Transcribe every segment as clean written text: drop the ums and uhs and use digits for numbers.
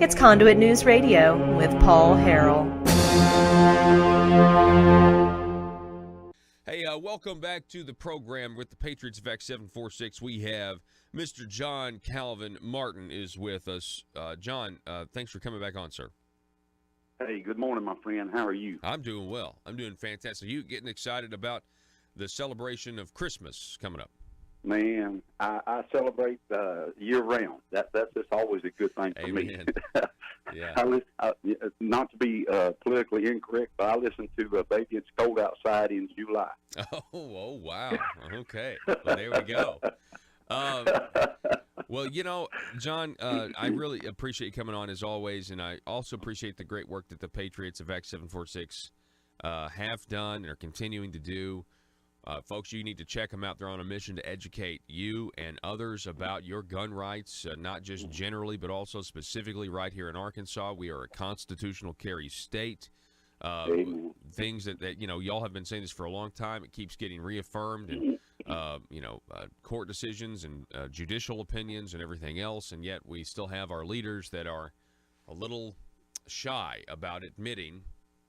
It's Conduit News Radio with Paul Harrell. Hey, welcome back to the program with the Patriots of X 746. We have Mr. John Calvin Martin is with us. John, thanks for coming back on, sir. Hey, good morning, my friend. How are you? I'm doing well. I'm doing fantastic. You getting excited about the celebration of Christmas coming up? Man, I celebrate year-round. That's just always a good thing for Amen. me. Yeah. Not to be politically incorrect, but I listen to Baby It's Cold Outside in July. Oh, wow. Okay. Well, there we go. Well, you know, John, I really appreciate you coming on as always, and I also appreciate the great work that the Patriots of X 746 have done and are continuing to do. Folks, you need to check them out. They're on a mission to educate you and others about your gun rights, not just generally, but also specifically right here in Arkansas. We are a constitutional carry state. Things that, you know, y'all have been saying this for a long time. It keeps getting reaffirmed, and, court decisions and judicial opinions and everything else, and yet we still have our leaders that are a little shy about admitting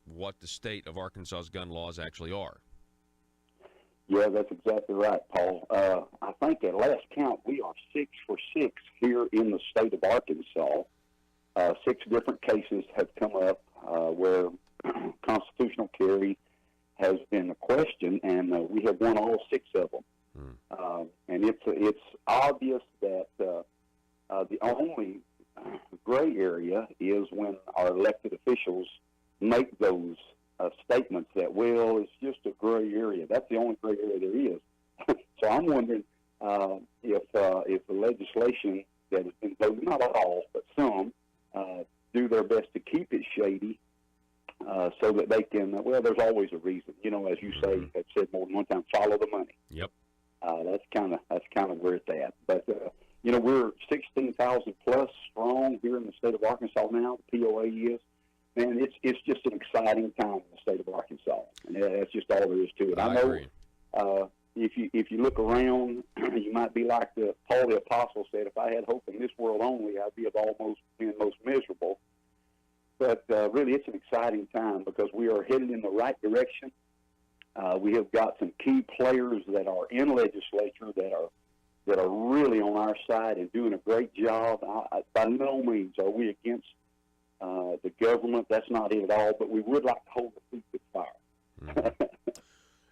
what the state of Arkansas's gun laws actually are. Yeah, that's exactly right, Paul. I think at last count, we are 6 for 6 here in the state of Arkansas. 6 different cases have come up where constitutional carry has been a question, and we have won all 6 of them. And it's obvious that the only gray area is when our elected officials make those statements that, well, it's just a gray area. That's the only gray area there is. So I'm wondering if the legislation that has been voted, not all, but some, do their best to keep it shady so that they can, well, there's always a reason. You know, as you say, have said more than one time, follow the money. Yep. That's kind of where it's at. But, you know, we're 16,000 plus strong here in the state of Arkansas now, the POA is. Man, it's just an exciting time in the state of Arkansas, and that's just all there is to it. I know agree. If you look around, you might be like Paul the Apostle said, if I had hope in this world only, I'd be being most miserable. But really, it's an exciting time because we are headed in the right direction. We have got some key players that are in legislature that are really on our side and doing a great job. By no means are we against the government. That's not it at all, but we would like to hold the feet to the fire.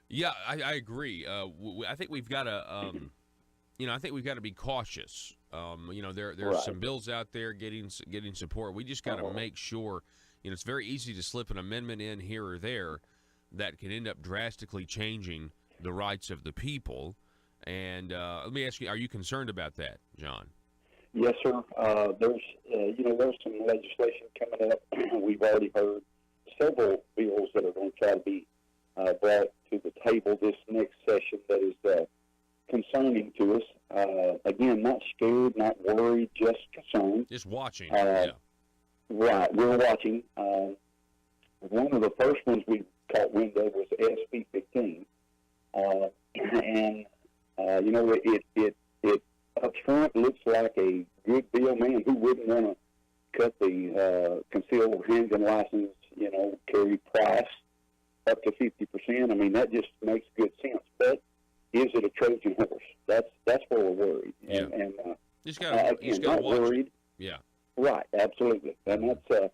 Yeah, I agree. I think we've got to, I think we've got to be cautious. There's Right. some bills out there getting support. We just got to make sure. It's very easy to slip an amendment in here or there that can end up drastically changing the rights of the people. And let me ask you: are you concerned about that, John? Yes, sir. There's some legislation coming up. We've already heard several bills that are going to try to be brought to the table this next session that is concerning to us. Again, not scared, not worried, just concerned. Just watching. Right, we're watching. One of the first ones we caught wind of was SB 15. It up front looks like a good bill. Man, who wouldn't want to cut the concealed handgun license, carry price up to 50%? I mean, that just makes good sense. But is it a Trojan horse? That's where we're worried. Yeah. And just got not worried. It. Yeah. Right, absolutely. And that's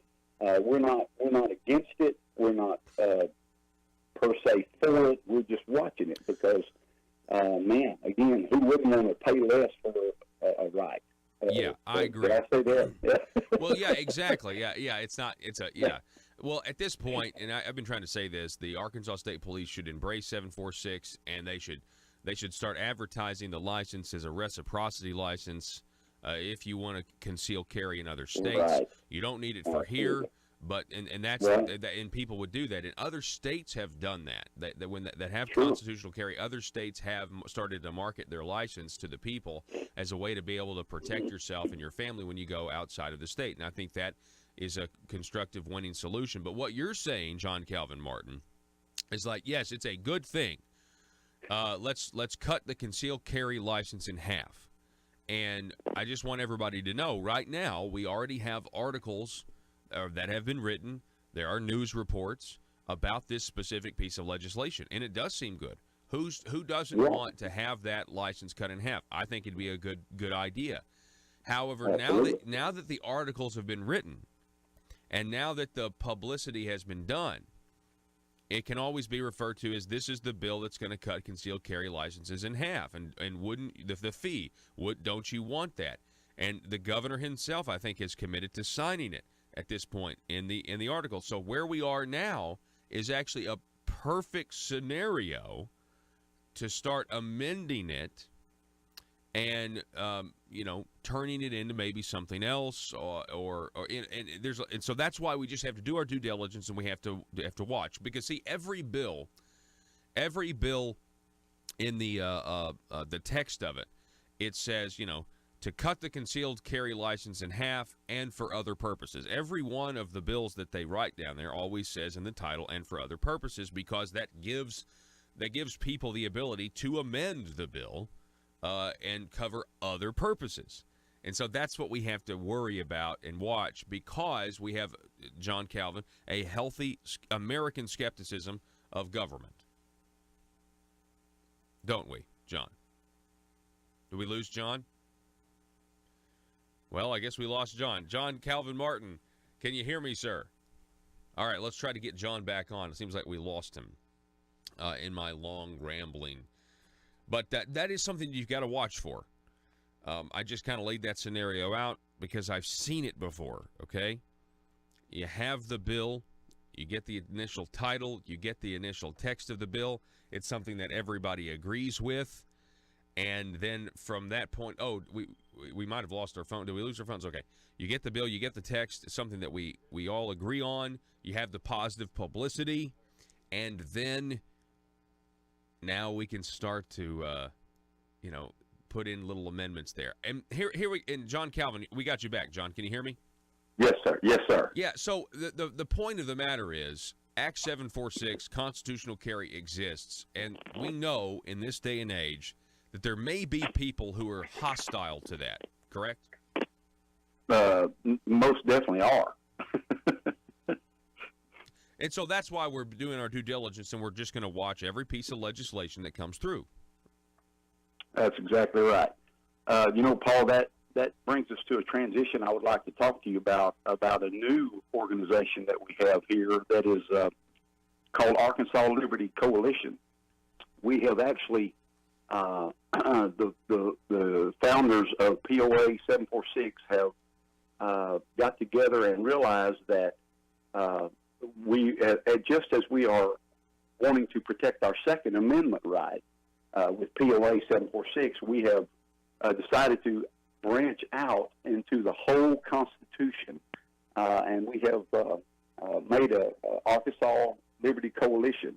we're not against it. We're not per se for it. We're just watching it because, man, again, who wouldn't want to pay less for a right? Yeah, I agree. Did I say that? Yeah. Well, yeah, exactly. Yeah. Well, at this point, and I've been trying to say this, the Arkansas State Police should embrace 746, and they should start advertising the license as a reciprocity license. If you want to conceal carry in other states, Right. You don't need it for here. But and that's Right. and people would do that. And other states have done that. That have Sure. constitutional carry. Other states have started to market their license to the people as a way to be able to protect yourself and your family when you go outside of the state. And I think that is a constructive winning solution. But what you're saying, John Calvin Martin, is like, yes, it's a good thing. Let's cut the concealed carry license in half. And I just want everybody to know right now we already have articles that have been written. There are news reports about this specific piece of legislation, and it does seem good. Who doesn't want to have that license cut in half? I think it'd be a good idea. However, now that the articles have been written, and now that the publicity has been done, it can always be referred to as this is the bill that's going to cut concealed carry licenses in half. And wouldn't the fee? Don't you want that? And the governor himself, I think, is committed to signing it at this point in the article. So where we are now is actually a perfect scenario to start amending it and turning it into maybe something else, and so that's why we just have to do our due diligence, and we have to watch, because see, every bill in the text of it, it says to cut the concealed carry license in half and for other purposes. Every one of the bills that they write down there always says in the title and for other purposes, because that gives people the ability to amend the bill and cover other purposes. And so that's what we have to worry about and watch, because we have, John Calvin, a healthy American skepticism of government. Don't we, John? Did we lose John? Well, I guess we lost John. John Calvin Martin, can you hear me, sir? All right, let's try to get John back on. It seems like we lost him in my long rambling. But that is something you've got to watch for. I just kind of laid that scenario out because I've seen it before, okay? You have the bill, you get the initial title, you get the initial text of the bill. It's something that everybody agrees with. And then from that point, we might have lost our phone. Did we lose our phones? Okay. You get the bill, you get the text, something that we all agree on. You have the positive publicity, and then now we can start to, put in little amendments there. And here and John Calvin, we got you back. John, can you hear me? Yes, sir. Yes, sir. Yeah. So the point of the matter is, Act 746, constitutional carry, exists, and we know in this day and age that there may be people who are hostile to that. Correct? Most definitely are. And so that's why we're doing our due diligence, and we're just going to watch every piece of legislation that comes through. That's exactly right. Paul, that brings us to a transition I would like to talk to you about a new organization that we have here that is called Arkansas Liberty Coalition. We have actually, the founders of POA 746 have got together and realized that we, just as we are wanting to protect our Second Amendment right with POA 746, we have decided to branch out into the whole Constitution, and we have made a Arkansas Liberty Coalition,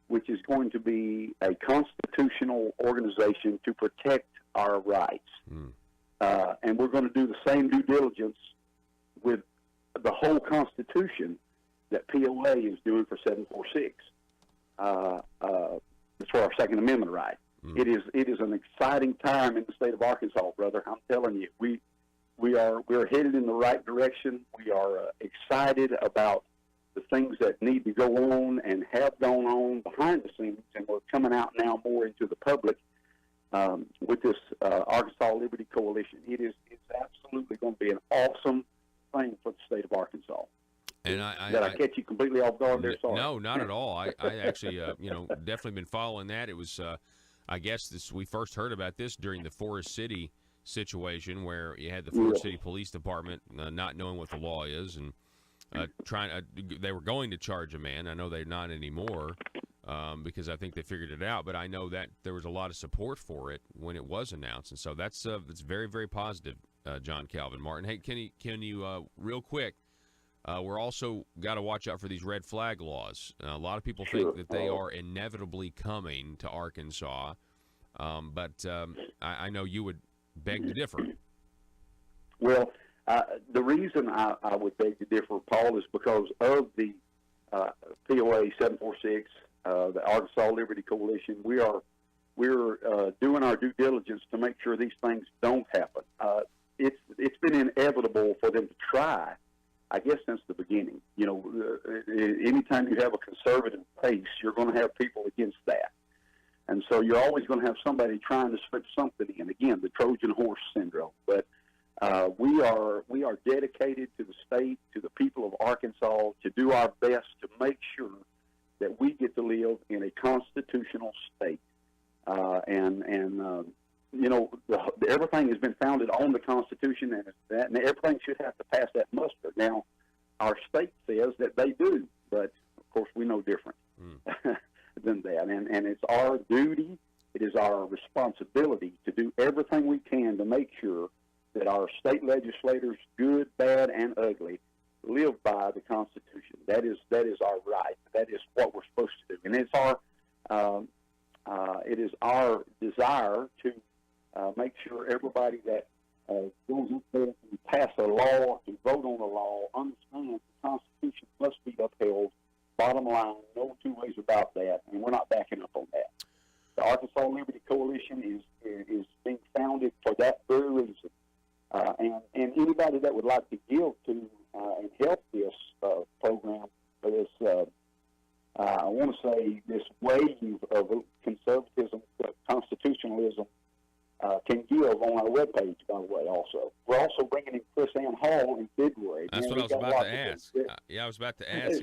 which is going to be a constitutional organization to protect our rights. And we're going to do the same due diligence with the whole Constitution that POA is doing for 746. It's for our Second Amendment right. It is an exciting time in the state of Arkansas, brother. I'm telling you, we're headed in the right direction. We are excited about the things that need to go on and have gone on behind the scenes, and we're coming out now more into the public with this Arkansas Liberty Coalition. It's absolutely going to be an awesome thing for the state of Arkansas. And did I catch you completely off guard there? Sorry. No, not at all. I actually, definitely been following that. It was, I guess, we first heard about this during the Forest City situation, where you had the Forest City Police Department not knowing what the law is and they were going to charge a man. I know they're not anymore because I think they figured it out. But I know that there was a lot of support for it when it was announced, and so that's very, very positive. John Calvin Martin. Hey, can you real quick? We're also got to watch out for these red flag laws. A lot of people think that they are inevitably coming to Arkansas, but I know you would beg to differ. Well, the reason I would beg to differ, Paul, is because of the POA 746, the Arkansas Liberty Coalition. We are we're doing our due diligence to make sure these things don't happen. It's been inevitable for them to try, I guess, since the beginning. You know, anytime you have a conservative pace, you're going to have people against that. And so you're always going to have somebody trying to slip something in. Again, the Trojan horse syndrome. But we are dedicated to the state, to the people of Arkansas, to do our best to make sure that we get to live in a constitutional state. You know, everything has been founded on the Constitution, and everything should have to pass that muster. Now, our state says that they do, but of course we know different than that. And it's our duty, it is our responsibility to do everything we can to make sure that our state legislators, good, bad, and ugly, live by the Constitution. That is our right. That is what we're supposed to do, and it is our desire to make sure everybody that goes up there to pass a law, to vote on a law, understands the Constitution must be upheld. Bottom line, no two ways about that, and we're not backing up on that. The Arkansas Liberty Coalition is being founded for that very reason. And anybody that would like to give to and help this program, for this, I want to say, this wave of conservatism, constitutionalism, can give on our webpage, by the way, also. We're also bringing in Chris Ann Hall in February. That's what I was about to ask. I was about to ask.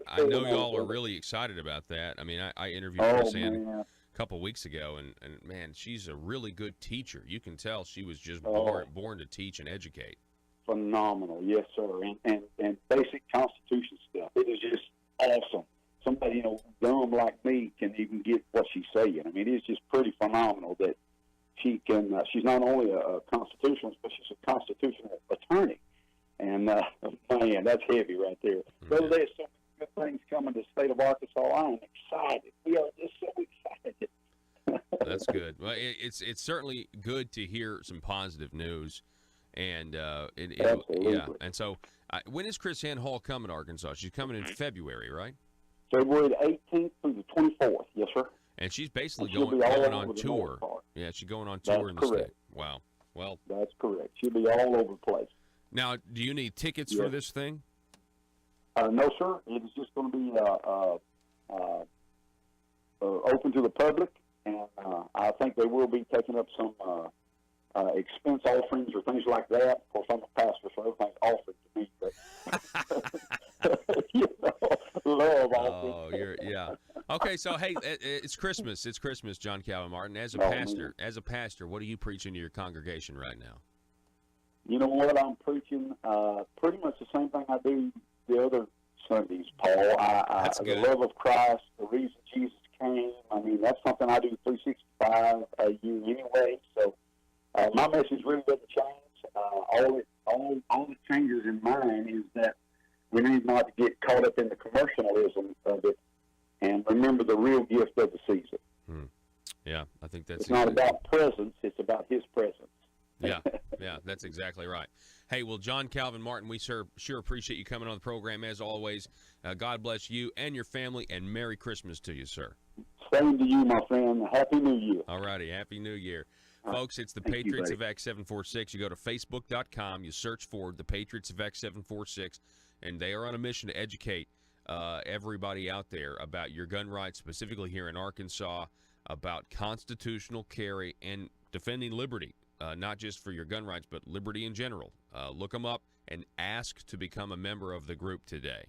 I know y'all are really excited about that. I mean, I interviewed Chris Ann a couple weeks ago, and man, she's a really good teacher. You can tell she was just born to teach and educate. Phenomenal, yes, sir. And basic Constitution stuff. It is just awesome. Somebody, you know, dumb like me can even get what she's saying. I mean, it's just pretty phenomenal that she can. She's not only a constitutionalist, but she's a constitutional attorney. And man, that's heavy right there. Brother, there's so many good things coming to the state of Arkansas. I am excited. We are just so excited. That's good. Well, it's certainly good to hear some positive news, and Absolutely. Yeah. And so, when is Chris Ann Hall coming to Arkansas? She's coming in February, right? February the 18th through the 24th. Yes, sir. And she's basically going on tour. Yeah, she's going on tour in the state. Wow. Well, that's correct. She'll be all over the place. Now, do you need tickets for this thing? No, sir. It is just going to be open to the public, and I think they will be taking up some expense offerings or things like that. Of course, I'm a pastor, so everything's offered to me. But you know, love offerings. Yeah. Okay, so hey, it's Christmas. It's Christmas, John Calvin Martin. As a pastor, what are you preaching to your congregation right now? You know what? I'm preaching pretty much the same thing I do the other Sundays, Paul. The love of Christ, the reason Jesus came. I mean, that's something I do 365 a year anyway. So my message really doesn't change. All that changes in mine is that we need not to get caught up in the commercialism of it and remember the real gift of the season. Yeah, I think that's it's not about presence, it's about his presence. Yeah, that's exactly right. Hey, well, John Calvin Martin, we sure appreciate you coming on the program as always. God bless you and your family, and Merry Christmas to you, sir. Same to you, my friend. Happy New Year. All righty, Happy New Year. Folks, it's the Patriots of X746. You go to Facebook.com, you search for the Patriots of X746, and they are on a mission to educate everybody out there about your gun rights, specifically here in Arkansas, about constitutional carry and defending liberty, not just for your gun rights, but liberty in general. Look them up and ask to become a member of the group today.